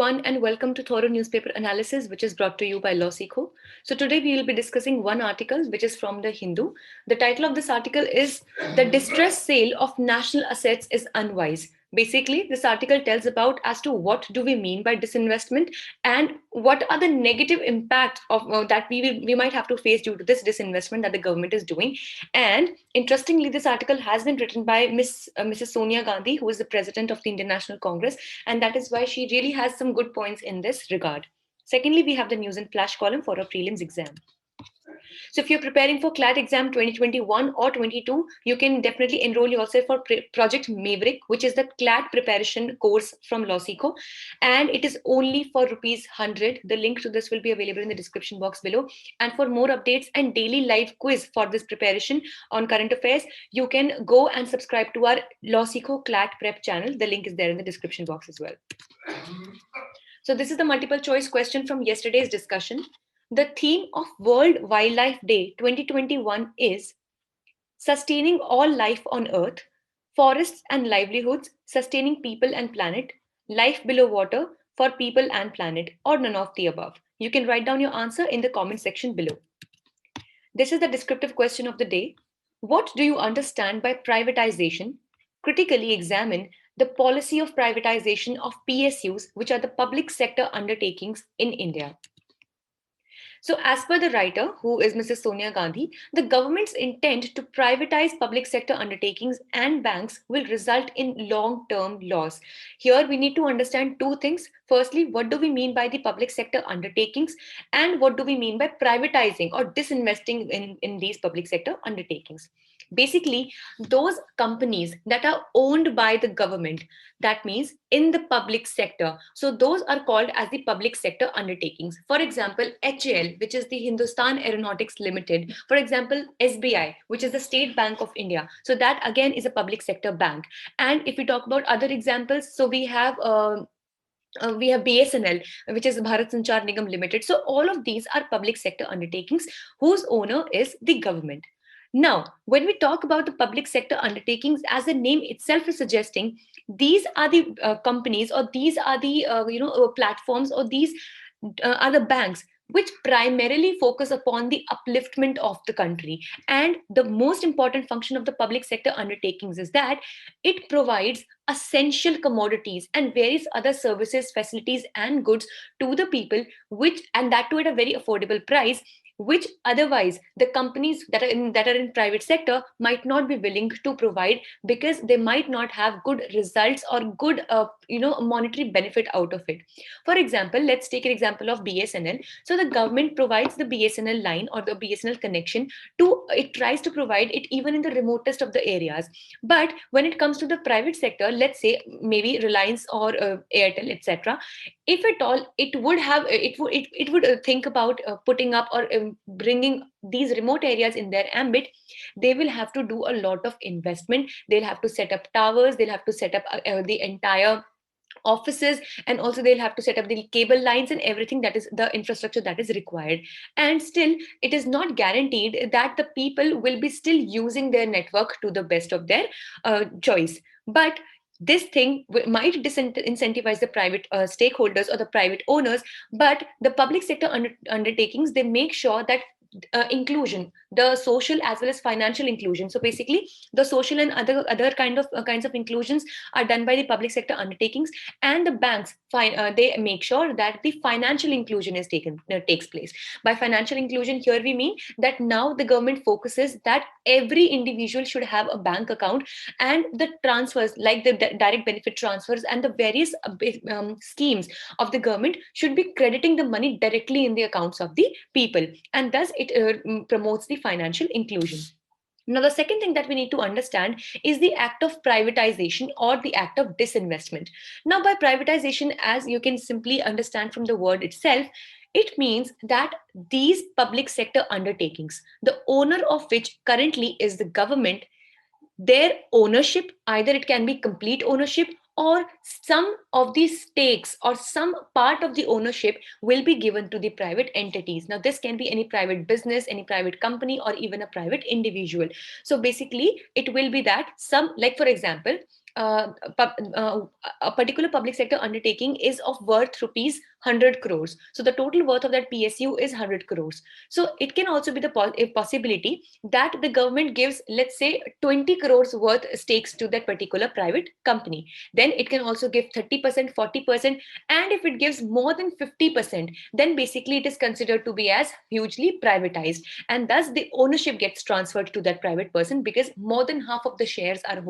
everyone, and welcome to Thorough Newspaper Analysis, which is brought to you by Losico. So, today we will be discussing one article which is from The Hindu. The title of this article is The Distressed Sale of National Assets is Unwise. Basically, this article tells about as to what do we mean by disinvestment and what are the negative impacts of that we might have to face due to this disinvestment that the government is doing. And interestingly, this article has been written by Mrs. Sonia Gandhi, who is the president of the Indian National Congress, and that is why she really has some good points in this regard. Secondly, we have the news and flash column for a prelims exam. So if you're preparing for CLAT exam 2021 or 22, you can definitely enroll yourself for Project Maverick, which is the CLAT preparation course from Losico, and it is only for rupees 100. The link to this will be available in the description box below. And for more updates and daily live quiz for this preparation on current affairs, you can go and subscribe to our Losico CLAT prep channel. The link is there in the description box as well. So this is the multiple choice question from yesterday's discussion. The theme of World Wildlife Day 2021 is Sustaining All Life on Earth, Forests and Livelihoods, Sustaining People and Planet, Life Below Water, for People and Planet, or none of the above. You can write down your answer in the comment section below. This is the descriptive question of the day. What do you understand by privatization? Critically examine the policy of privatization of PSUs, which are the public sector undertakings in India. So, as per the writer, who is Mrs. Sonia Gandhi, the government's intent to privatize public sector undertakings and banks will result in long-term loss. Here, we need to understand two things. Firstly, what do we mean by the public sector undertakings, and what do we mean by privatizing or disinvesting in these public sector undertakings? Basically, those companies that are owned by the government, that means in the public sector. So those are called as the public sector undertakings. For example, HAL, which is the Hindustan Aeronautics Limited. For example, SBI, which is the State Bank of India. So that again is a public sector bank. And if we talk about other examples, so we have BSNL, which is Bharat Sanchar Nigam Limited. So all of these are public sector undertakings whose owner is the government. Now, when we talk about the public sector undertakings, as the name itself is suggesting, these are the companies, or these are the platforms, or these are the banks which primarily focus upon the upliftment of the country. And the most important function of the public sector undertakings is that it provides essential commodities and various other services, facilities, and goods to the people, which, and that too at a very affordable price, which otherwise the companies that are in private sector might not be willing to provide, because they might not have good results or good monetary benefit out of it. For example, let's take an example of BSNL. So the government provides the BSNL line or the BSNL connection to, it tries to provide it even in the remotest of the areas. But when it comes to the private sector, let's say maybe Reliance or Airtel, etc., if at all it would have it would think about putting up or bringing these remote areas in their ambit, they will have to do a lot of investment. They'll have to set up towers, they'll have to set up the entire offices, and also they'll have to set up the cable lines and everything, that is the infrastructure that is required. And still, it is not guaranteed that the people will be still using their network to the best of their choice. But this thing might disincentivize the private stakeholders or the private owners, but the public sector undertakings, they make sure that inclusion, the social as well as financial inclusion. So basically, the social and other kinds of inclusions are done by the public sector undertakings, and the banks they make sure that the financial inclusion is takes place. By financial inclusion, here we mean that now the government focuses that every individual should have a bank account, and the transfers, like the direct benefit transfers and the various schemes of the government, should be crediting the money directly in the accounts of the people, and thus it promotes the financial inclusion. Now, the second thing that we need to understand is the act of privatization or the act of disinvestment. Now, by privatization, as you can simply understand from the word itself, it means that these public sector undertakings, the owner of which currently is the government, their ownership, either it can be complete ownership or some of the stakes or some part of the ownership will be given to the private entities. Now, this can be any private business, any private company, or even a private individual. So basically, it will be that some, like for example, a particular public sector undertaking is of worth rupees 100 crores. So the total worth of that PSU is 100 crores. So it can also be the a possibility that the government gives, let's say, 20 crores worth stakes to that particular private company. Then it can also give 30%, 40%. And if it gives more than 50%, then basically it is considered to be as hugely privatized. And thus the ownership gets transferred to that private person, because more than half of the shares are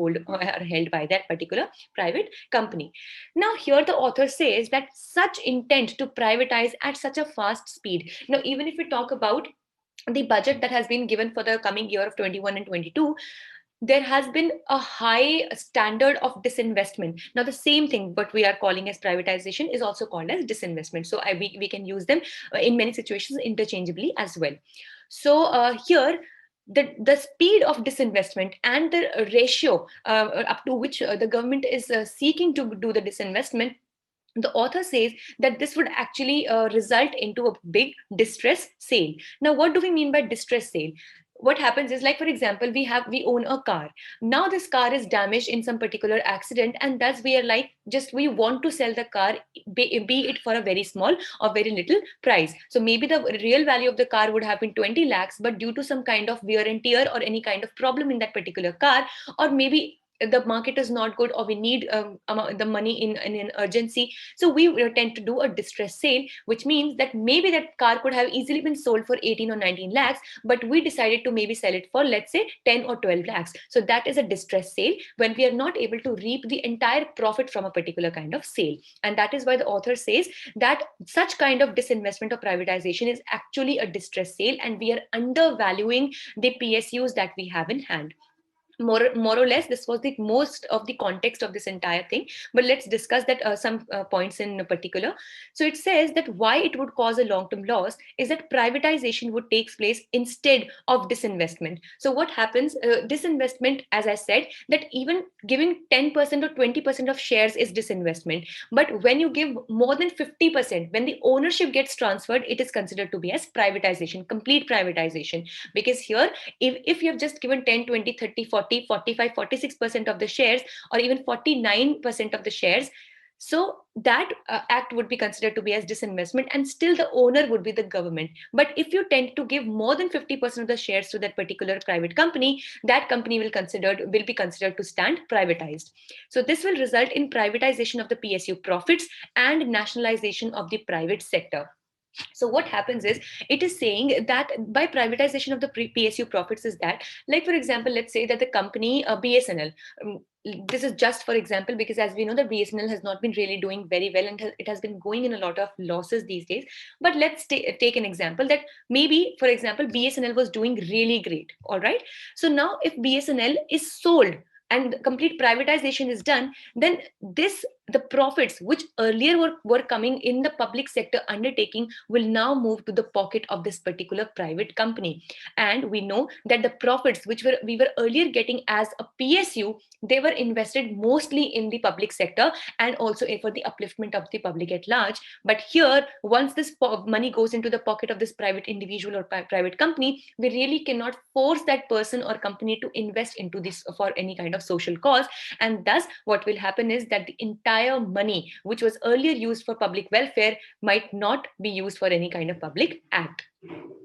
held by that particular private company. Now here the author says that such intent to privatize at such a fast speed. Now even if we talk about the budget that has been given for the coming year of 21 and 22, there has been a high standard of disinvestment. Now the same thing what we are calling as privatization is also called as disinvestment. So we can use them in many situations interchangeably as well. So here the speed of disinvestment and the ratio up to which the government is seeking to do the disinvestment, the author says that this would actually result into a big distress sale. Now what do we mean by distress sale? What happens is, like for example, we own a car. Now this car is damaged in some particular accident, and thus we are like, just we want to sell the car, be it for a very small or very little price. So maybe the real value of the car would have been 20 lakhs, but due to some kind of wear and tear or any kind of problem in that particular car, or maybe the market is not good, or we need the money in an urgency, so we tend to do a distress sale, which means that maybe that car could have easily been sold for 18 or 19 lakhs, but we decided to maybe sell it for, let's say, 10 or 12 lakhs. So that is a distress sale, when we are not able to reap the entire profit from a particular kind of sale. And that is why the author says that such kind of disinvestment or privatization is actually a distress sale, and we are undervaluing the PSUs that we have in hand. More or less, this was the most of the context of this entire thing, but let's discuss that some points in particular. So it says that why it would cause a long-term loss is that privatization would take place instead of disinvestment. So what happens, disinvestment, as I said, that even giving 10% or 20% of shares is disinvestment, but when you give more than 50%, when the ownership gets transferred, it is considered to be as privatization, complete privatization. Because here, if you have just given 10, 20, 30, 40, 45, 46% of the shares, or even 49% of the shares, so that act would be considered to be as disinvestment, and still the owner would be the government. But if you tend to give more than 50% of the shares to that particular private company, that company will be considered to stand privatized. So this will result in privatization of the PSU profits and nationalization of the private sector. So what happens is, it is saying that by privatization of the PSU profits is that, like for example, let's say that the company BSNL, this is just for example, because as we know that BSNL has not been really doing very well, and it has been going in a lot of losses these days. But let's take an example that maybe, for example, BSNL was doing really great. All right. So now if BSNL is sold and complete privatization is done, then the profits which earlier were coming in the public sector undertaking will now move to the pocket of this particular private company. And we know that the profits which we were earlier getting as a PSU, they were invested mostly in the public sector, and also for the upliftment of the public at large. But here, once this money goes into the pocket of this private individual or private company, we really cannot force that person or company to invest into this for any kind of social cause. And thus what will happen is that the entire money which was earlier used for public welfare might not be used for any kind of public act.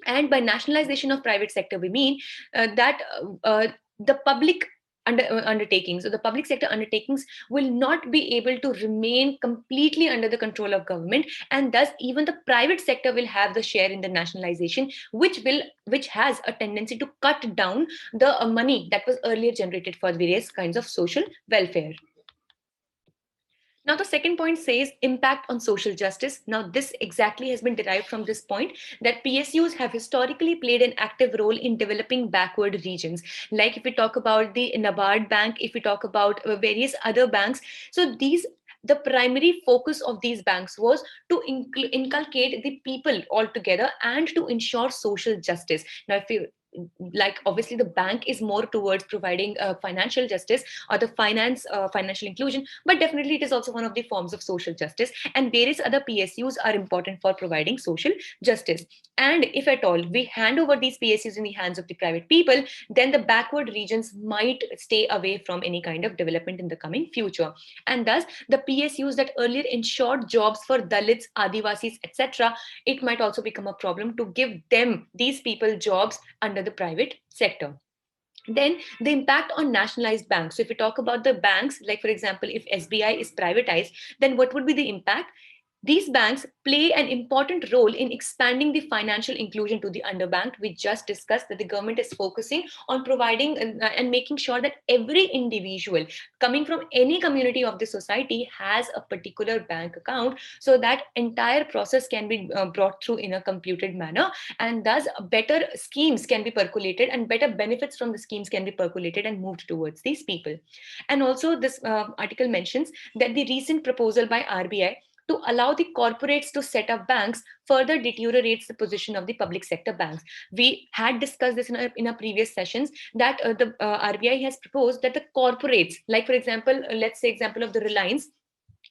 And by nationalization of private sector, we mean that the public undertakings, or the public sector undertakings, will not be able to remain completely under the control of government, and thus even the private sector will have the share in the nationalization, which has a tendency to cut down the money that was earlier generated for various kinds of social welfare. Now, the second point says impact on social justice. Now, this exactly has been derived from this point, that PSUs have historically played an active role in developing backward regions. Like if we talk about the NABARD Bank, if we talk about various other banks, so the primary focus of these banks was to inculcate the people altogether and to ensure social justice. Now, if you like obviously the bank is more towards providing financial justice or the financial inclusion, but definitely it is also one of the forms of social justice, and various other PSUs are important for providing social justice. And if at all we hand over these PSUs in the hands of the private people, then the backward regions might stay away from any kind of development in the coming future. And thus, the PSUs that earlier ensured jobs for Dalits, Adivasis, etc., it might also become a problem to give them, these people, jobs under the private sector. Then the impact on nationalized banks. So if we talk about the banks, like for example, if SBI is privatized, then what would be the impact? These banks play an important role in expanding the financial inclusion to the underbanked. We just discussed that the government is focusing on providing and making sure that every individual coming from any community of the society has a particular bank account, so that entire process can be brought through in a computed manner, and thus better schemes can be percolated and better benefits from the schemes can be percolated and moved towards these people. And also this article mentions that the recent proposal by RBI to allow the corporates to set up banks further deteriorates the position of the public sector banks. We had discussed this in our previous sessions, that the RBI has proposed that the corporates, like for example, let's say example of the Reliance,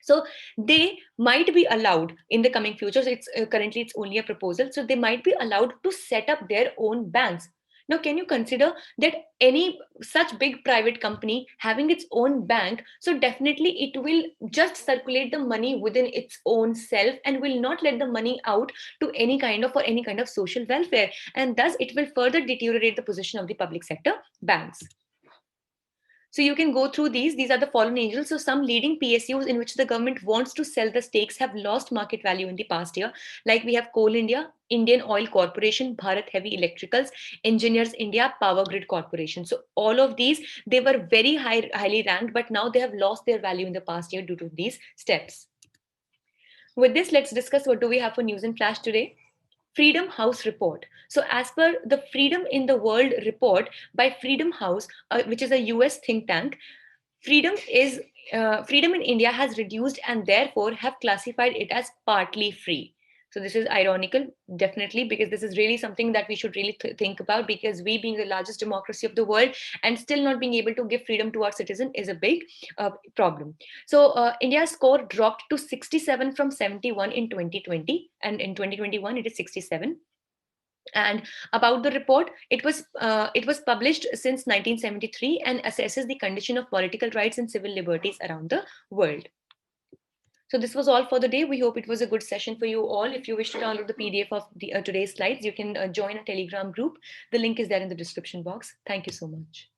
so they might be allowed in the coming future. So it's currently it's only a proposal, so they might be allowed to set up their own banks. Now can you consider that any such big private company having its own bank, so definitely it will just circulate the money within its own self and will not let the money out to any kind of, or any kind of social welfare, and thus it will further deteriorate the position of the public sector banks. So you can go through these. These are the fallen angels. So some leading PSUs in which the government wants to sell the stakes have lost market value in the past year. Like we have Coal India, Indian Oil Corporation, Bharat Heavy Electricals, Engineers India, Power Grid Corporation. So all of these, they were very highly ranked, but now they have lost their value in the past year due to these steps. With this, let's discuss what do we have for news in flash today. Freedom House report. So, as per the Freedom in the World report by Freedom House, which is a US think tank, freedom is freedom in India has reduced and therefore have classified it as partly free. So this is ironical, definitely, because this is really something that we should really think about, because we being the largest democracy of the world and still not being able to give freedom to our citizen is a big problem. So India's score dropped to 67 from 71 in 2020, and in 2021 it is 67. And about the report, it was published since 1973 and assesses the condition of political rights and civil liberties around the world. So this was all for the day. We hope it was a good session for you all. If you wish to download the PDF of today's slides, you can join a Telegram group. The link is there in the description box. Thank you so much.